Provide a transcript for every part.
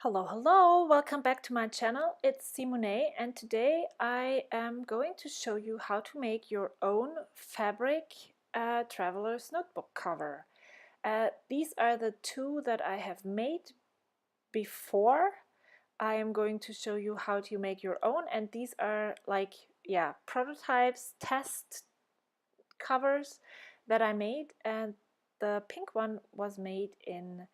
Hello, hello! Welcome back to my channel. It's Simone, and today I am going to show you how to make your own fabric traveler's notebook cover. These are the two that I have made before. I am going to show you how to make your own, and these are prototypes, test covers that I made, and the pink one was made in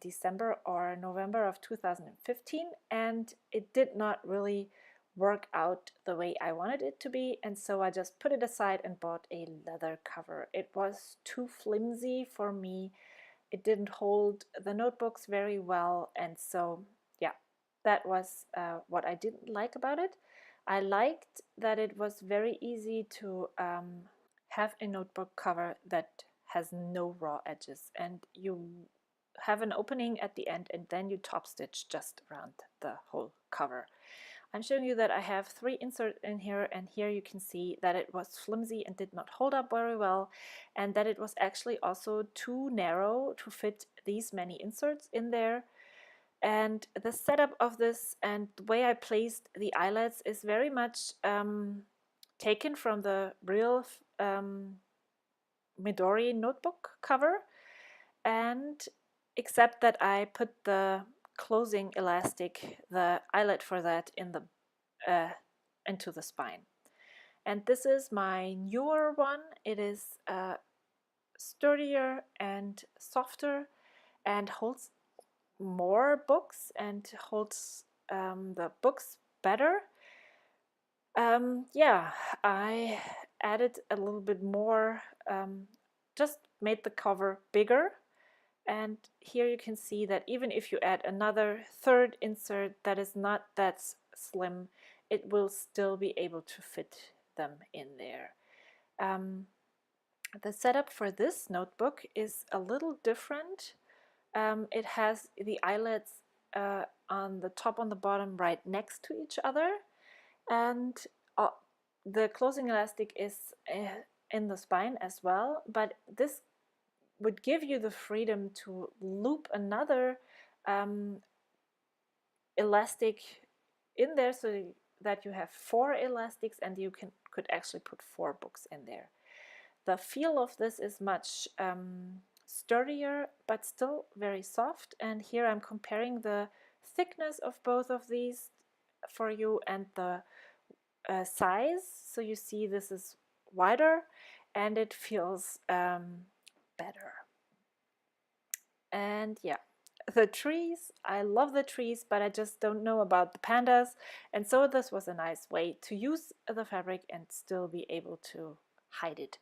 December or November of 2015, and it did not really work out the way I wanted it to be, and so I just put it aside and bought a leather cover. It was too flimsy for me. It didn't hold the notebooks very well, and so yeah, that was what I didn't like about it. I liked that it was very easy to have a notebook cover that has no raw edges, and you have an opening at the end and then you top stitch just around the whole cover. I'm showing you that I have 3 inserts in here, and here you can see that it was flimsy and did not hold up very well, and that it was actually also too narrow to fit these many inserts in there. And the setup of this and the way I placed the eyelets is very much taken from the real Midori notebook cover, and except that I put the closing elastic, the eyelet for that, in the into the spine. And this is my newer one. It is sturdier and softer and holds more books and holds the books better. Yeah, I added a little bit more, just made the cover bigger. And here you can see that even if you add another third insert that is not that slim, it will still be able to fit them in there. The setup for this notebook is a little different. It has the eyelets on the top and the bottom right next to each other, and the closing elastic is in the spine as well, but this would give you the freedom to loop another elastic in there so that you have 4 elastics, and you could actually put 4 books in there. The feel of this is much sturdier but still very soft, and here I'm comparing the thickness of both of these for you and the size. So you see this is wider and it feels better. And yeah, the trees, I love the trees, but I just don't know about the pandas, and so this was a nice way to use the fabric and still be able to hide it.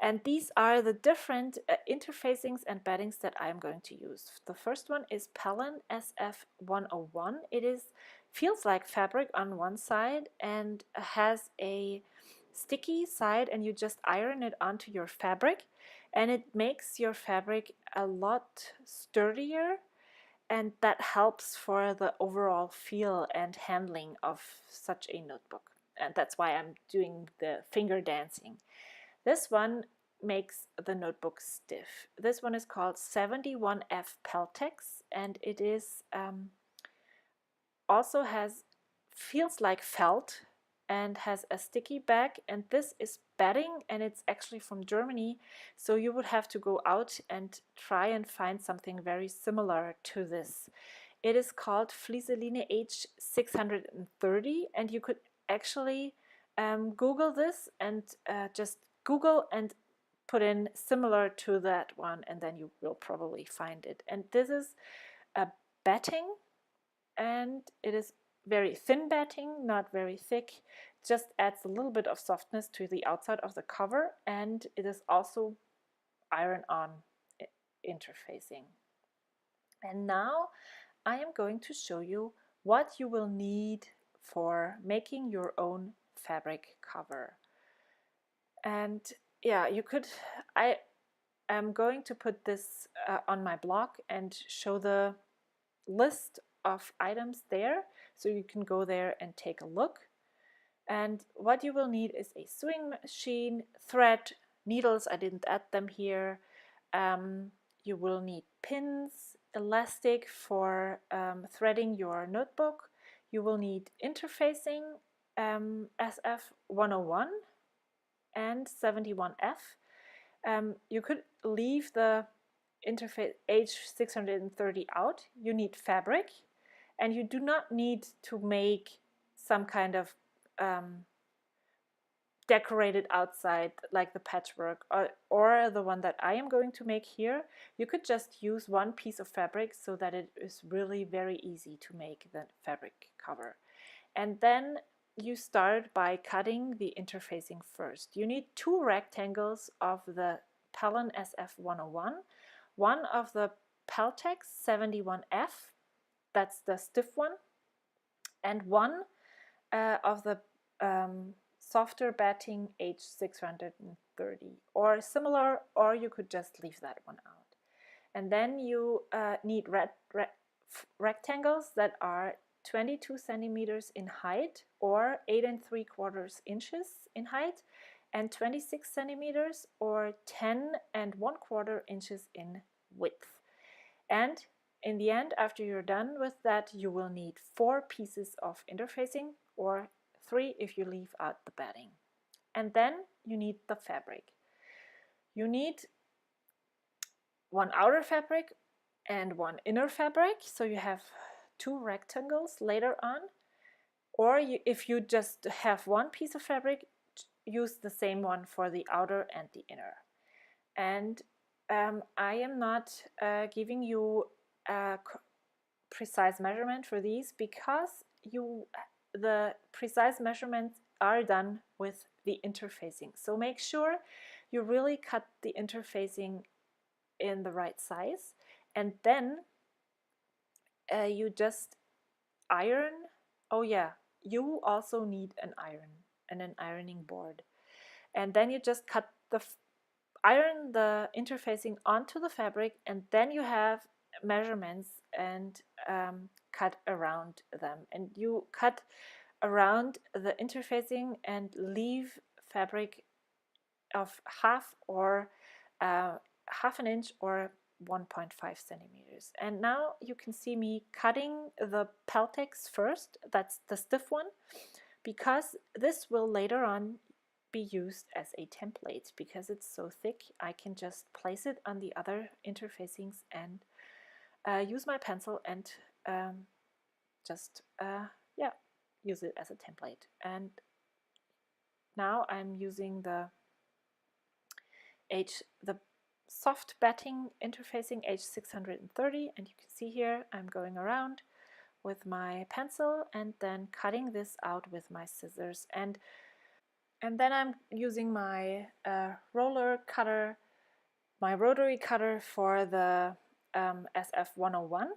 And these are the different interfacings and beddings that I'm going to use. The first one is Pellon SF101. It feels like fabric on one side and has a sticky side, and you just iron it onto your fabric, and it makes your fabric a lot sturdier, and that helps for the overall feel and handling of such a notebook. And that's why I'm doing the finger dancing. This one makes the notebook stiff. This one is called 71F Peltex, and it is also feels like felt and has a sticky back, and this is bedding, and it's actually from Germany, so you would have to go out and try and find something very similar to this. It is called Flieseline H630, and you could actually Google this and just Google and put in similar to that one, and then you will probably find it. And this is a batting, and it is very thin batting, not very thick, just adds a little bit of softness to the outside of the cover, and it is also iron-on interfacing. And now I am going to show you what you will need for making your own fabric cover. And yeah, I am going to put this on my blog and show the list of items there, so you can go there and take a look. And what you will need is a sewing machine, thread, needles, I didn't add them here. You will need pins, elastic for threading your notebook. You will need interfacing SF101 and 71F. You could leave the interface H630 out. You need fabric, and you do not need to make some kind of decorated outside like the patchwork or the one that I am going to make here. You could just use one piece of fabric so that it is really very easy to make the fabric cover. And then you start by cutting the interfacing first. You need 2 rectangles of the Pellon SF101, one of the Peltex 71F, that's the stiff one, and one of the softer batting H630 or similar, or you could just leave that one out. And then you need rectangles that are 22 centimeters in height or 8 3/4 inches in height, and 26 centimeters or 10 1/4 inches in width. And in the end, after you're done with that, you will need 4 pieces of interfacing, or 3 if you leave out the batting. And then you need the fabric. You need 1 outer fabric and 1 inner fabric, so you have 2 rectangles later on. Or if you just have 1 piece of fabric, use the same one for the outer and the inner. And I am not giving you a precise measurement for these because the precise measurements are done with the interfacing. So make sure you really cut the interfacing in the right size, and then you just iron. Oh yeah, you also need an iron and an ironing board. And then you just iron the interfacing onto the fabric, and then you have measurements and cut around them. And you cut around the interfacing and leave fabric of half an inch or 1.5 centimeters. And now you can see me cutting the Peltex first, that's the stiff one, because this will later on be used as a template. Because it's so thick, I can just place it on the other interfacings and use my pencil and just use it as a template. And now I'm using the soft batting interfacing H630, and you can see here I'm going around with my pencil and then cutting this out with my scissors, and then I'm using my roller cutter, my rotary cutter for the SF101.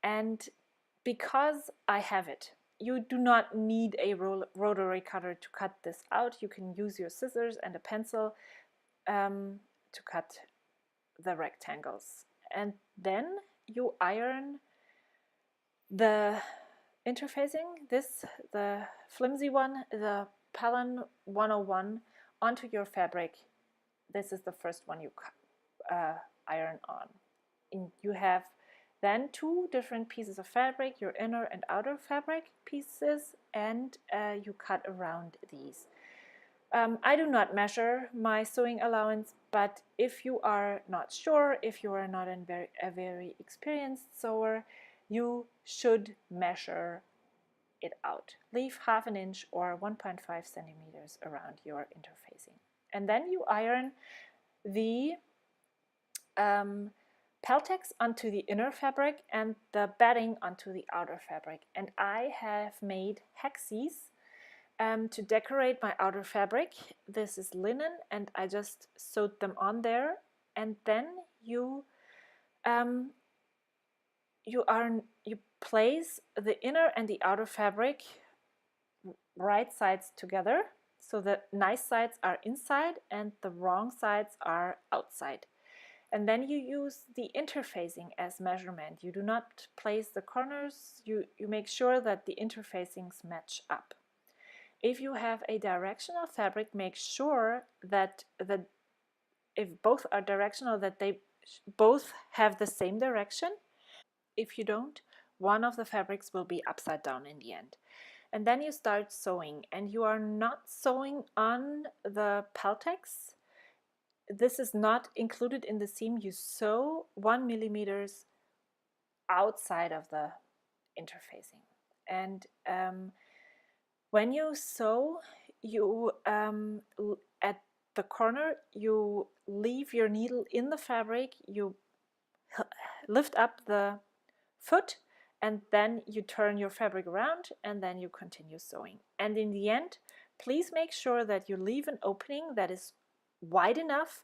And because I have it, you do not need a rotary cutter to cut this out. You can use your scissors and a pencil to cut the rectangles. And then you iron the interfacing, the flimsy one, the Pellon 101, onto your fabric. This is the first one you iron on. And you have then 2 different pieces of fabric, your inner and outer fabric pieces, and you cut around these. I do not measure my sewing allowance, but if you are not sure, if you are not a very experienced sewer, you should measure it out. Leave half an inch or 1.5 centimeters around your interfacing. And then you iron the Peltex onto the inner fabric and the batting onto the outer fabric. And I have made hexes to decorate my outer fabric. This is linen, and I just sewed them on there. And then you place the inner and the outer fabric right sides together, so the nice sides are inside and the wrong sides are outside. And then you use the interfacing as measurement. You do not place the corners. You make sure that the interfacings match up. If you have a directional fabric, make sure that if both are directional, that they both have the same direction. If you don't, one of the fabrics will be upside down in the end. And then you start sewing, and you are not sewing on the Peltex. This is not included in the seam. You sew 1 millimeters outside of the interfacing. And when you sew, you at the corner, you leave your needle in the fabric, you lift up the foot, and then you turn your fabric around, and then you continue sewing. And in the end, please make sure that you leave an opening that is wide enough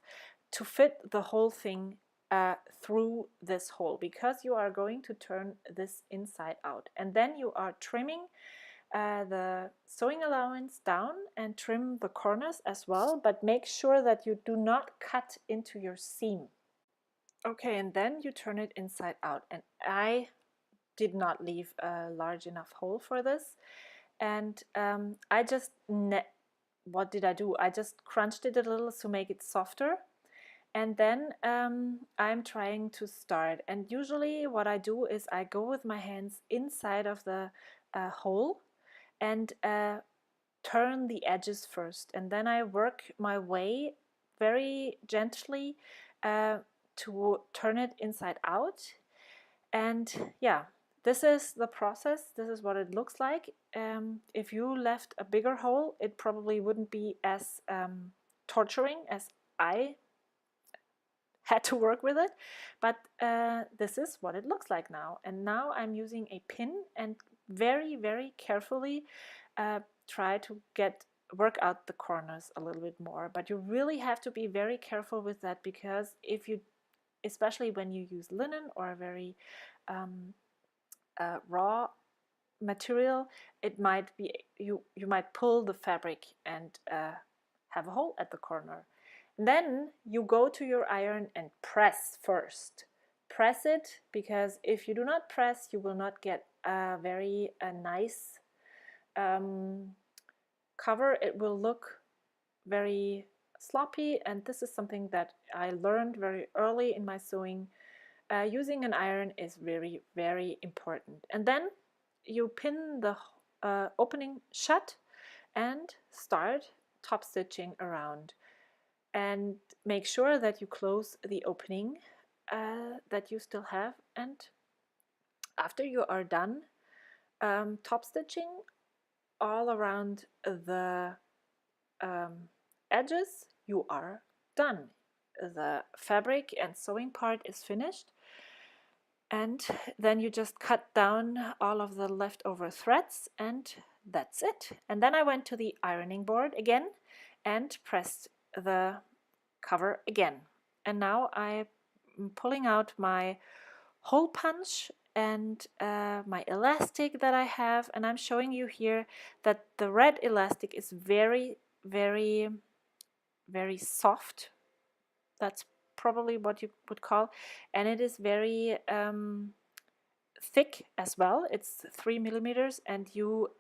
to fit the whole thing through this hole, because you are going to turn this inside out. And then you are trimming the sewing allowance down and trim the corners as well, but make sure that you do not cut into your seam. Okay, and then you turn it inside out, and I did not leave a large enough hole for this, and I just what did I do? I just crunched it a little to make it softer, and then I'm trying to start, and usually what I do is I go with my hands inside of the hole and turn the edges first, and then I work my way very gently to turn it inside out. And yeah, this is the process. This is what it looks like. If you left a bigger hole, it probably wouldn't be as torturing as I had to work with it, but this is what it looks like now. And now I'm using a pin and very, very carefully try to work out the corners a little bit more. But you really have to be very careful with that, because if you, especially when you use linen or a very raw material, it might be you might pull the fabric and have a hole at the corner. And then you go to your iron and press first. Press it, because if you do not press, you will not get a very nice cover. It will look very sloppy, and this is something that I learned very early in my sewing. Using an iron is very, very important. And then you pin the opening shut and start top stitching around, and make sure that you close the opening that you still have. And after you are done top stitching all around the edges, you are done. The fabric and sewing part is finished, and then you just cut down all of the leftover threads, and that's it. And then I went to the ironing board again and pressed the cover again. And now I'm pulling out my hole punch and my elastic that I have, and I'm showing you here that the red elastic is very, very, very soft. That's probably what you would call, and it is very thick as well. It's 3 millimeters, and you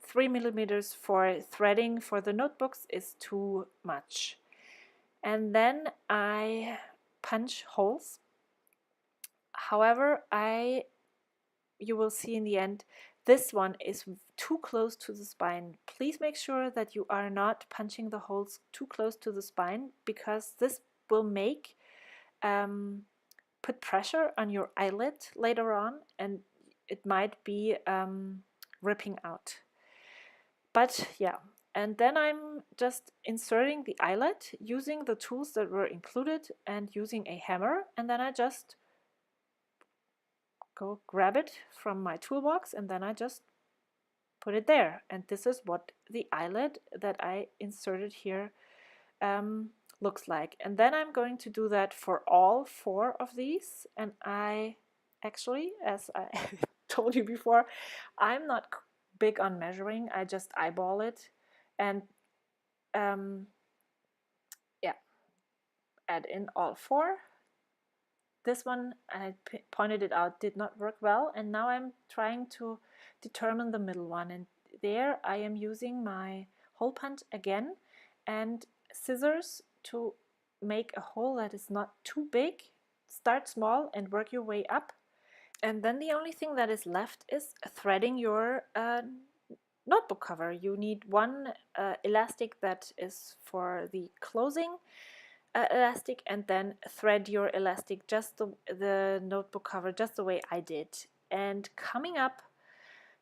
3 millimeters for threading for the notebooks is too much. And then I punch holes. However, you will see in the end, this one is too close to the spine. Please make sure that you are not punching the holes too close to the spine, because this will make put pressure on your eyelid later on, and it might be ripping out. But yeah, and then I'm just inserting the eyelet using the tools that were included and using a hammer, and then I just go grab it from my toolbox, and then I just put it there. And this is what the eyelet that I inserted here looks like. And then I'm going to do that for all 4 of these. And I actually, as I told you before, I'm not big on measuring. I just eyeball it and yeah, add in all 4. This one, I pointed it out, did not work well, and now I'm trying to determine the middle one, and there I am using my hole punch again and scissors to make a hole that is not too big, start small and work your way up. And then the only thing that is left is threading your notebook cover. You need one elastic that is for the closing elastic, and then thread your elastic, just the notebook cover, just the way I did. And coming up,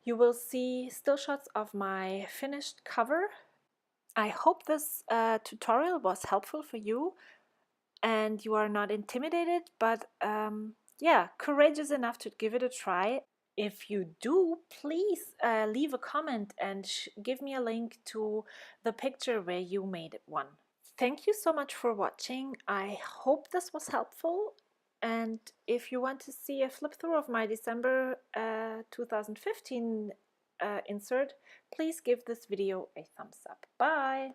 you will see still shots of my finished cover. I hope this tutorial was helpful for you and you are not intimidated, but yeah, courageous enough to give it a try. If you do, please leave a comment and give me a link to the picture where you made one. Thank you so much for watching. I hope this was helpful. And if you want to see a flip through of my December 2015 insert, please give this video a thumbs up. Bye!